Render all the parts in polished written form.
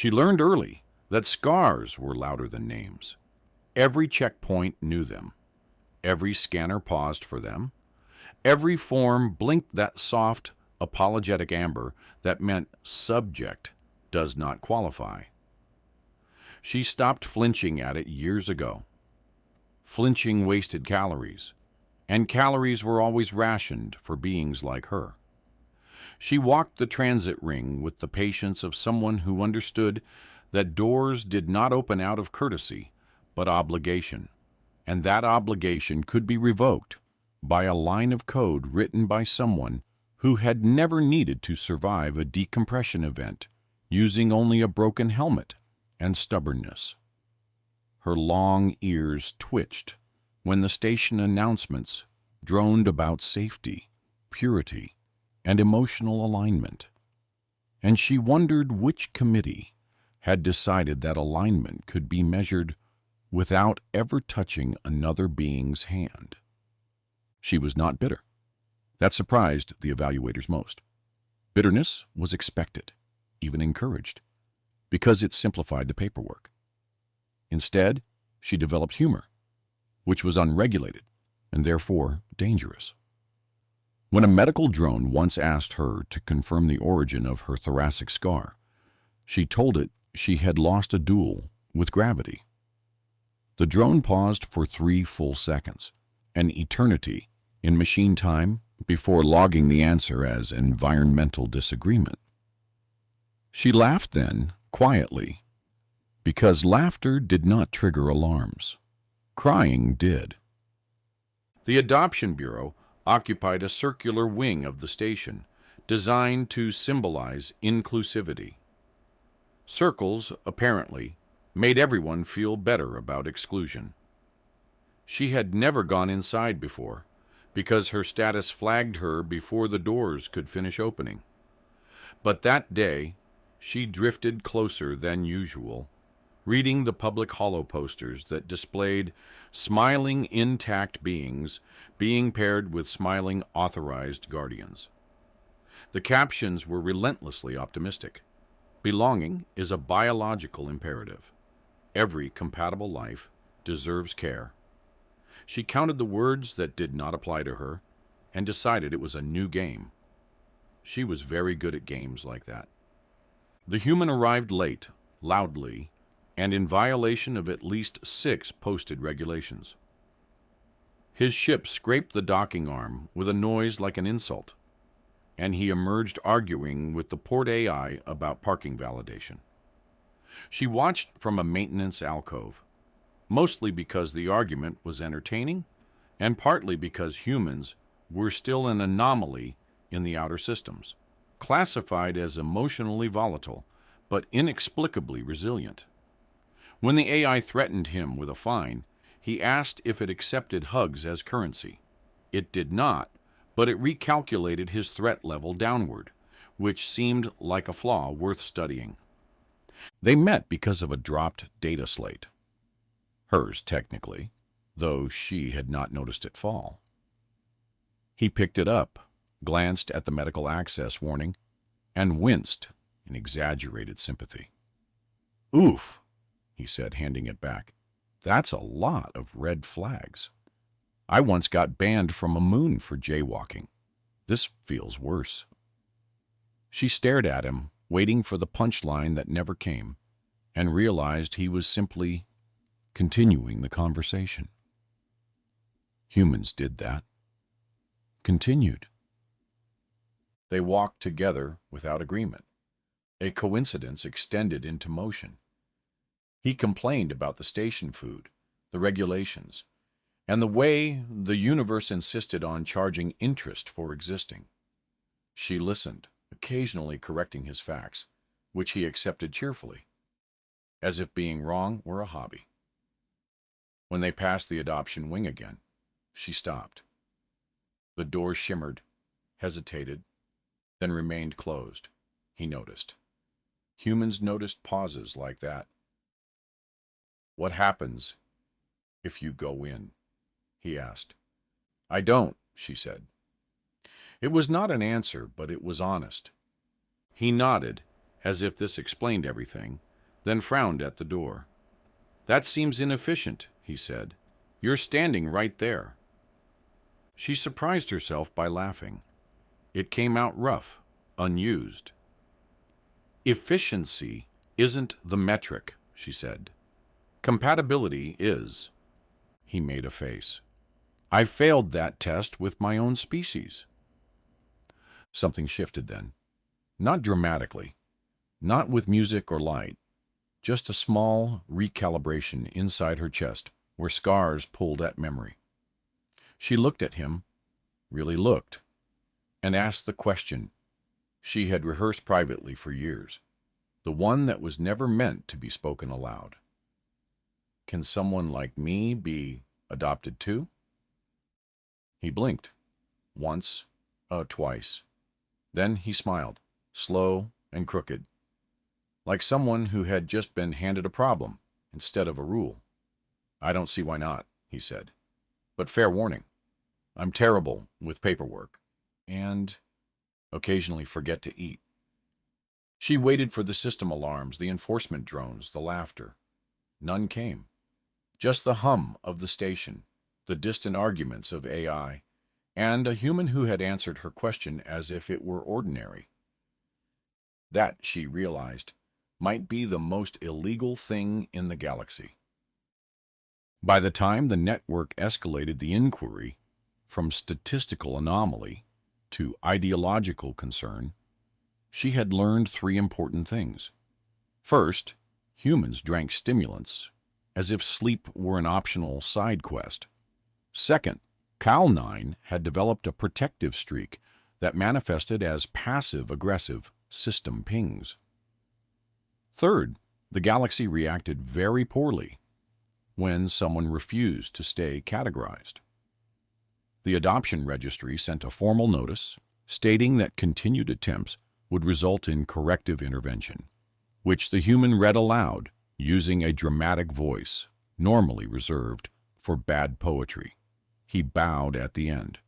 She learned early that scars were louder than names. Every checkpoint knew them. Every scanner paused for them. Every form blinked that soft, apologetic amber that meant subject does not qualify. She stopped flinching at it years ago. Flinching wasted calories, and calories were always rationed for beings like her. She walked the transit ring with the patience of someone who understood that doors did not open out of courtesy, but obligation, and that obligation could be revoked by a line of code written by someone who had never needed to survive a decompression event, using only a broken helmet and stubbornness. Her long ears twitched when the station announcements droned about safety, purity, and emotional alignment, and she wondered which committee had decided that alignment could be measured without ever touching another being's hand. She was not bitter. That surprised the evaluators most. Bitterness was expected, even encouraged, because it simplified the paperwork. Instead, she developed humor, which was unregulated and therefore dangerous. When a medical drone once asked her to confirm the origin of her thoracic scar, she told it she had lost a duel with gravity. The drone paused for 3 full seconds, an eternity in machine time, before logging the answer as environmental disagreement. She laughed then, quietly, because laughter did not trigger alarms. Crying did. The Adoption Bureau occupied a circular wing of the station, designed to symbolize inclusivity. Circles, apparently, made everyone feel better about exclusion. She had never gone inside before, because her status flagged her before the doors could finish opening. But that day, she drifted closer than usual, reading the public holo posters that displayed smiling, intact beings being paired with smiling, authorized guardians. The captions were relentlessly optimistic. Belonging is a biological imperative. Every compatible life deserves care. She counted the words that did not apply to her and decided it was a new game. She was very good at games like that. The human arrived late, loudly, and in violation of at least 6 posted regulations. His ship scraped the docking arm with a noise like an insult, and he emerged arguing with the port AI about parking validation. She watched from a maintenance alcove, mostly because the argument was entertaining, and partly because humans were still an anomaly in the outer systems, classified as emotionally volatile, but inexplicably resilient. When the AI threatened him with a fine, he asked if it accepted hugs as currency. It did not, but it recalculated his threat level downward, which seemed like a flaw worth studying. They met because of a dropped data slate. Hers, technically, though she had not noticed it fall. He picked it up, glanced at the medical access warning, and winced in exaggerated sympathy. "Oof," he said, handing it back. "That's a lot of red flags. I once got banned from a moon for jaywalking. This feels worse." She stared at him, waiting for the punchline that never came, and realized he was simply continuing the conversation. Humans did that. Continued. They walked together without agreement. A coincidence extended into motion. He complained about the station food, the regulations, and the way the universe insisted on charging interest for existing. She listened, occasionally correcting his facts, which he accepted cheerfully, as if being wrong were a hobby. When they passed the adoption wing again, she stopped. The door shimmered, hesitated, then remained closed, he noticed. Humans noticed pauses like that. "What happens if you go in?" he asked. "I don't," she said. It was not an answer, but it was honest. He nodded, as if this explained everything, then frowned at the door. "That seems inefficient," he said. "You're standing right there." She surprised herself by laughing. It came out rough, unused. "Efficiency isn't the metric," she said. "Compatibility is." He made a face. "I failed that test with my own species." Something shifted then. Not dramatically, not with music or light, just a small recalibration inside her chest where scars pulled at memory. She looked at him, really looked, and asked the question she had rehearsed privately for years, the one that was never meant to be spoken aloud. "Can someone like me be adopted too?" He blinked. Once, twice. Then he smiled, slow and crooked, like someone who had just been handed a problem instead of a rule. "I don't see why not," he said. "But fair warning, I'm terrible with paperwork, and occasionally forget to eat." She waited for the system alarms, the enforcement drones, the laughter. None came. Just the hum of the station, the distant arguments of AI, and a human who had answered her question as if it were ordinary. That, she realized, might be the most illegal thing in the galaxy. By the time the network escalated the inquiry from statistical anomaly to ideological concern, she had learned 3 important things. First, humans drank stimulants as if sleep were an optional side quest. Second, Cal-9 had developed a protective streak that manifested as passive-aggressive system pings. Third, the galaxy reacted very poorly when someone refused to stay categorized. The adoption registry sent a formal notice stating that continued attempts would result in corrective intervention, which the human read aloud using a dramatic voice normally reserved for bad poetry. He bowed at the end.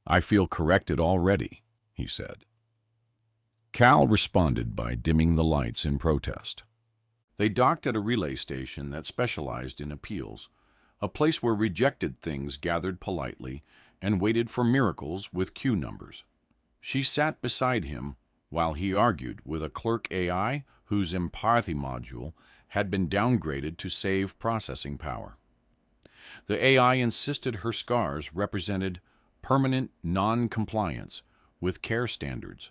"I feel corrected already," he said. Cal responded by dimming the lights in protest. They docked at a relay station that specialized in appeals, a place where rejected things gathered politely and waited for miracles with queue numbers. She sat beside him while he argued with a clerk AI whose empathy module had been downgraded to save processing power. The AI insisted her scars represented permanent non-compliance with care standards.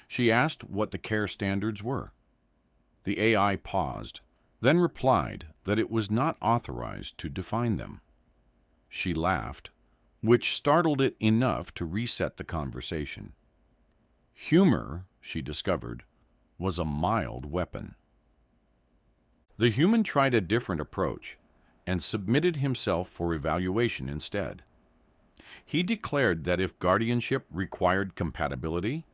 She asked what the care standards were. The AI paused, then replied that it was not authorized to define them. She laughed, which startled it enough to reset the conversation. Humor, she discovered, was a mild weapon. The human tried a different approach and submitted himself for evaluation instead. He declared that if guardianship required compatibility,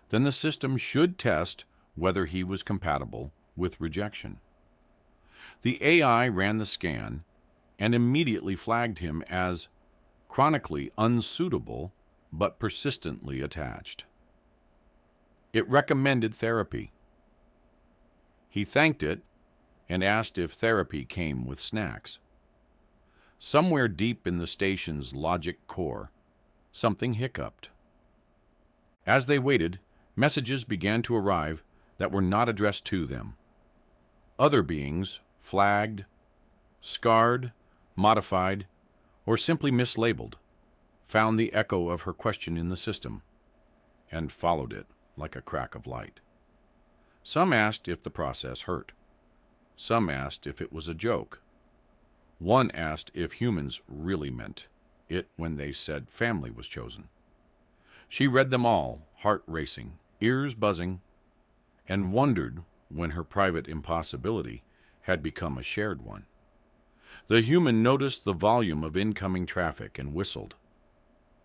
then the system should test whether he was compatible with rejection. The AI ran the scan and immediately flagged him as chronically unsuitable but persistently attached. It recommended therapy. He thanked it and asked if therapy came with snacks. Somewhere deep in the station's logic core, something hiccuped. As they waited, messages began to arrive that were not addressed to them. Other beings, flagged, scarred, modified, or simply mislabeled, found the echo of her question in the system and followed it like a crack of light. Some asked if the process hurt. Some asked if it was a joke. One asked if humans really meant it when they said family was chosen. She read them all, heart racing, ears buzzing, and wondered when her private impossibility had become a shared one. The human noticed the volume of incoming traffic and whistled.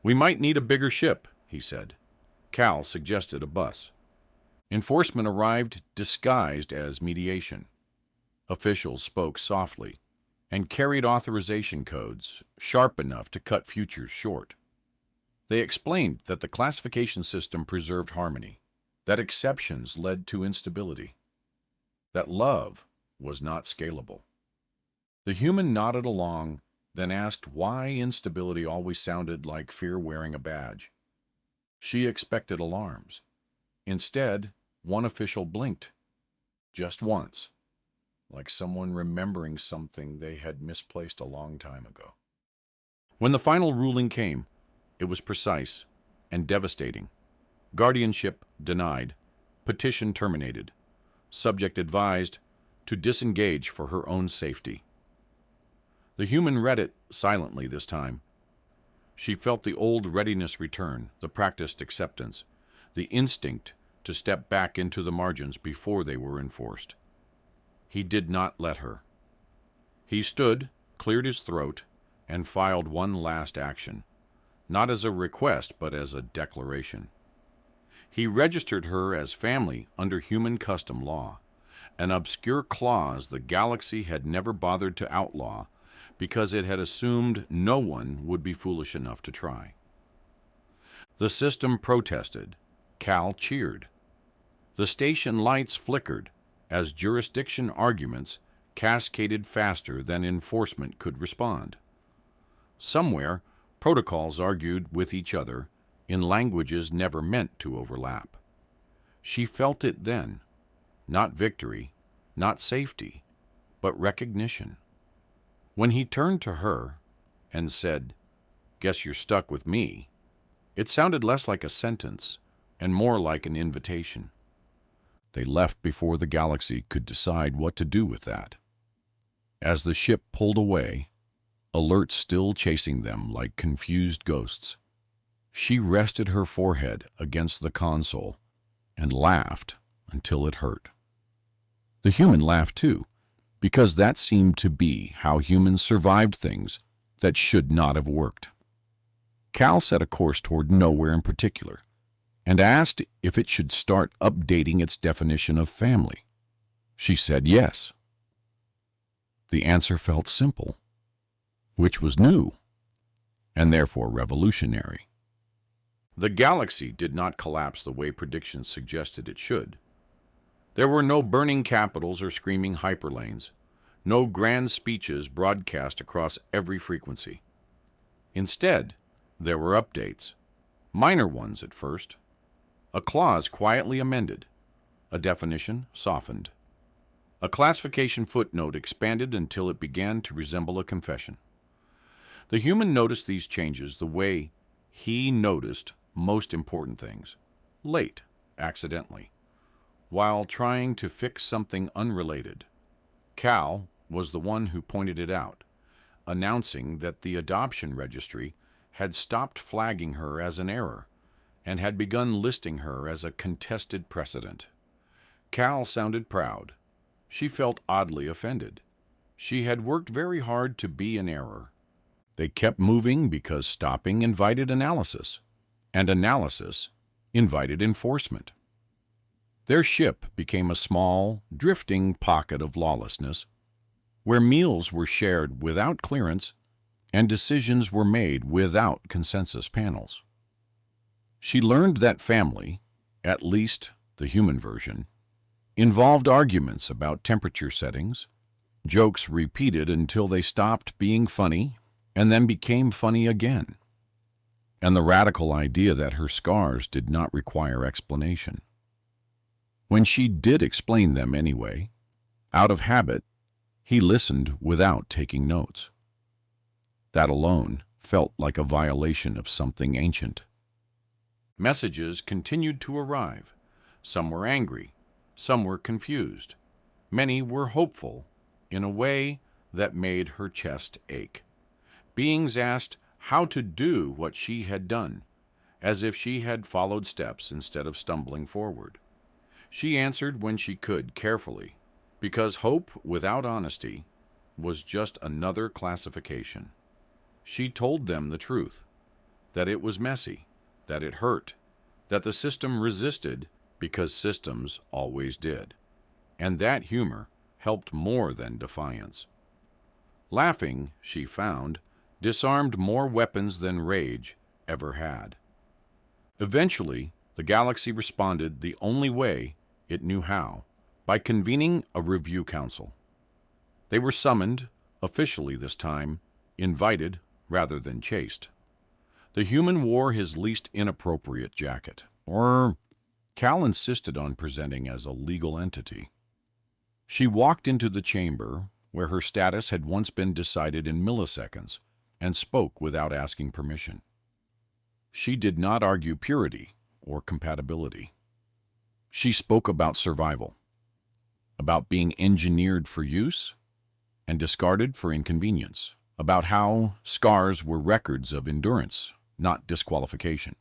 "We might need a bigger ship," he said. Cal suggested a bus. Enforcement arrived disguised as mediation. Officials spoke softly and carried authorization codes sharp enough to cut futures short. They explained that the classification system preserved harmony, that exceptions led to instability. that love was not scalable. The human nodded along, then asked why instability always sounded like fear wearing a badge. She expected alarms. Instead, one official blinked, just once, like someone remembering something they had misplaced a long time ago. When the final ruling came, it was precise and devastating. Guardianship denied, petition terminated, subject advised to disengage for her own safety. The human read it silently this time. She felt the old readiness return, the practiced acceptance, the instinct to step back into the margins before they were enforced. He did not let her. He stood, cleared his throat, and filed one last action, not as a request but as a declaration. He registered her as family under human custom law, an obscure clause the galaxy had never bothered to outlaw because it had assumed no one would be foolish enough to try. The system protested. Cal cheered. The station lights flickered as jurisdiction arguments cascaded faster than enforcement could respond. Somewhere, protocols argued with each other in languages never meant to overlap. She felt it then, not victory, not safety, but recognition. When he turned to her and said, "Guess you're stuck with me," it sounded less like a sentence and more like an invitation. They left before the galaxy could decide what to do with that. As the ship pulled away, alerts still chasing them like confused ghosts, she rested her forehead against the console and laughed until it hurt. The human laughed too, because that seemed to be how humans survived things that should not have worked. Cal set a course toward nowhere in particular, and asked if it should start updating its definition of family. She said yes. The answer felt simple, which was new, and therefore revolutionary. The galaxy did not collapse the way predictions suggested it should. There were no burning capitals or screaming hyperlanes, no grand speeches broadcast across every frequency. Instead, there were updates, minor ones at first. A clause quietly amended, a definition softened. A classification footnote expanded until it began to resemble a confession. The human noticed these changes the way he noticed most important things, late, accidentally, while trying to fix something unrelated. Cal was the one who pointed it out, announcing that the adoption registry had stopped flagging her as an error and had begun listing her as a contested precedent. Cal sounded proud. She felt oddly offended. She had worked very hard to be an error. They kept moving because stopping invited analysis, and analysis invited enforcement. Their ship became a small, drifting pocket of lawlessness, where meals were shared without clearance and decisions were made without consensus panels. She learned that family, at least the human version, involved arguments about temperature settings, jokes repeated until they stopped being funny and then became funny again, and the radical idea that her scars did not require explanation. When she did explain them anyway, out of habit, he listened without taking notes. That alone felt like a violation of something ancient. Messages continued to arrive. Some were angry, some were confused. Many were hopeful in a way that made her chest ache. Beings asked how to do what she had done, as if she had followed steps instead of stumbling forward. She answered when she could carefully, because hope without honesty was just another classification. She told them the truth, that it was messy, that it hurt, that the system resisted because systems always did, and that humor helped more than defiance. Laughing, she found, disarmed more weapons than rage ever had. Eventually, the galaxy responded the only way it knew how, by convening a review council. They were summoned, officially this time, invited rather than chased. The human wore his least inappropriate jacket, or Cal insisted on presenting as a legal entity. She walked into the chamber, where her status had once been decided in milliseconds, and spoke without asking permission. She did not argue purity or compatibility. She spoke about survival, about being engineered for use and discarded for inconvenience, about how scars were records of endurance, not disqualification.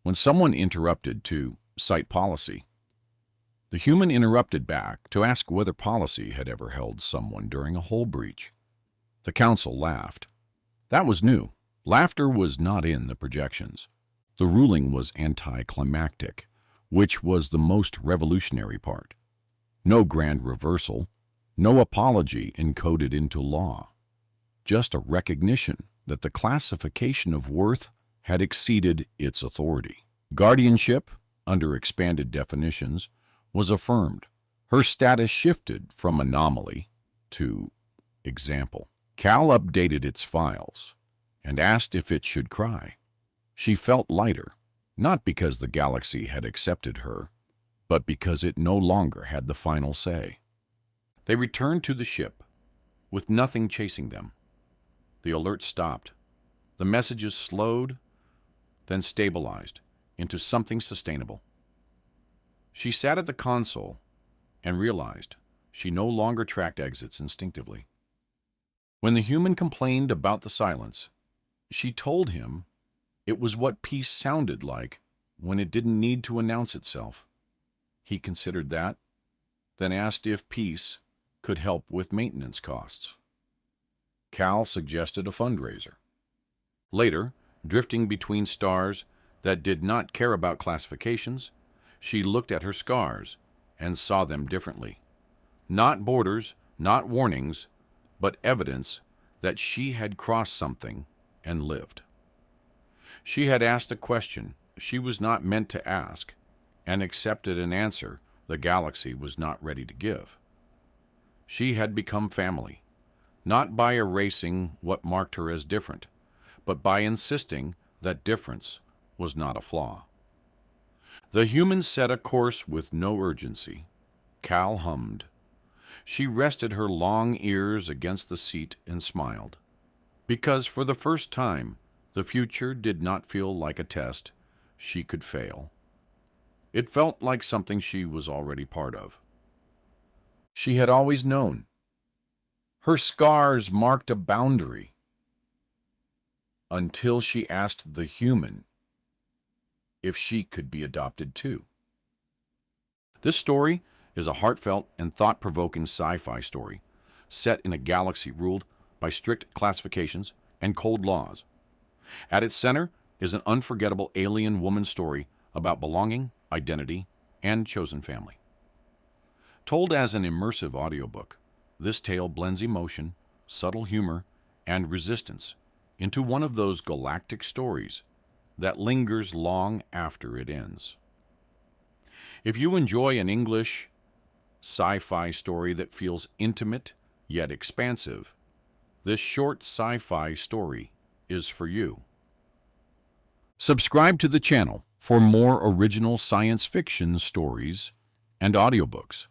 When someone interrupted to cite policy, the human interrupted back to ask whether policy had ever held someone during a hull breach. The council laughed. That was new. Laughter was not in the projections. The ruling was anticlimactic, which was the most revolutionary part. No grand reversal, no apology encoded into law. Just a recognition that the classification of worth had exceeded its authority. Guardianship, under expanded definitions, was affirmed. Her status shifted from anomaly to example. Cal updated its files and asked if it should cry. She felt lighter, not because the galaxy had accepted her, but because it no longer had the final say. They returned to the ship, with nothing chasing them. The alert stopped. The messages slowed, then stabilized into something sustainable. She sat at the console and realized she no longer tracked exits instinctively. When the human complained about the silence, she told him it was what peace sounded like when it didn't need to announce itself. He considered that, then asked if peace could help with maintenance costs. Cal suggested a fundraiser. Later, drifting between stars that did not care about classifications, she looked at her scars and saw them differently. Not borders, not warnings, but evidence that she had crossed something and lived. She had asked a question she was not meant to ask and accepted an answer the galaxy was not ready to give. She had become family, not by erasing what marked her as different, but by insisting that difference was not a flaw. The human set a course with no urgency. Cal hummed. She rested her long ears against the seat and smiled, because for the first time, the future did not feel like a test she could fail. It felt like something she was already part of. She had always known. Her scars marked a boundary, until she asked the human if she could be adopted too. This story is a heartfelt and thought-provoking sci-fi story set in a galaxy ruled by strict classifications and cold laws. At its center is an unforgettable alien woman story about belonging, identity, and chosen family. Told as an immersive audiobook, this tale blends emotion, subtle humor, and resistance into one of those galactic stories that lingers long after it ends. If you enjoy an English sci-fi story that feels intimate yet expansive, this short sci-fi story is for you. Subscribe to the channel for more original science fiction stories and audiobooks.